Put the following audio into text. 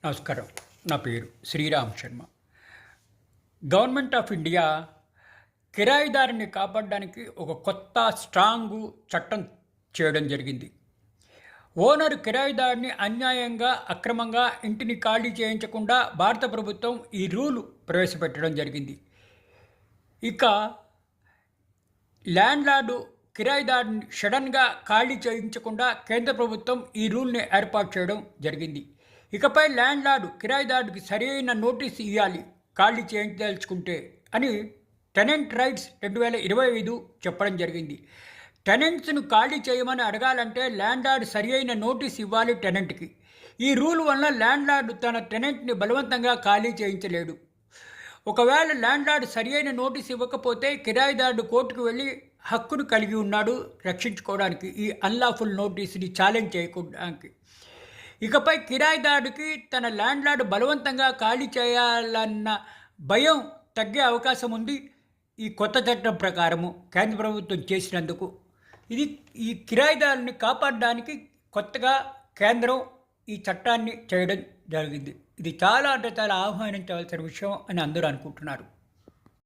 నమస్కారం. నా పేరు Sriram Sharma. Government of India కిరాయిదారుని కాపాడడానికి ఒక కొత్త స్ట్రాంగు చట్టం చేయడం జరిగింది. ఓనర్ కిరాయిదారుని అన్యాయంగా అక్రమంగా ఇంటిని ఖాళీ చేయించకుండా భారత ప్రభుత్వం ఈ రూలు ప్రవేశపెట్టడం జరిగింది. ఇక ల్యాండ్లార్డు కిరాయిదారుని సడన్గా ఖాళీ చేయించకుండా కేంద్ర ప్రభుత్వం ఈ రూల్ని ఏర్పాటు చేయడం జరిగింది. ఇకపై ల్యాండ్లార్డు కిరాయిదారుడికి సరైన నోటీస్ ఇవ్వాలి ఖాళీ చేయించదలుచుకుంటే అని టెనెంట్ రైట్స్ 2025 చెప్పడం జరిగింది. టెనెంట్స్ను ఖాళీ చేయమని అడగాలంటే ల్యాండ్లార్డ్ సరైన నోటీస్ ఇవ్వాలి టెనెంట్కి. ఈ రూల్ వల్ల ల్యాండ్లార్డు తన టెనెంట్ని బలవంతంగా ఖాళీ చేయించలేడు. ఒకవేళ ల్యాండ్లార్డ్ సరైన నోటీస్ ఇవ్వకపోతే కిరాయిదారుడు కోర్టుకు వెళ్ళి హక్కును కలిగి ఉన్నాడు రక్షించుకోవడానికి, ఈ అన్లాఫుల్ నోటీస్ని ఛాలెంజ్ చేయడానికి. ఇకపై కిరాయిదారుడికి తన ల్యాండ్లార్డ్ బలవంతంగా ఖాళీ చేయాలన్న భయం తగ్గే అవకాశం ఉంది ఈ కొత్త చట్టం ప్రకారము కేంద్ర ప్రభుత్వం చేసినందుకు. ఈ కిరాయిదారుని కాపాడడానికి కొత్తగా కేంద్రం ఈ చట్టాన్ని చేయడం జరిగింది. ఇది చాలా అంటే చాలా ఆహ్వానించవలసిన విషయం అని అందరూ అనుకుంటున్నారు.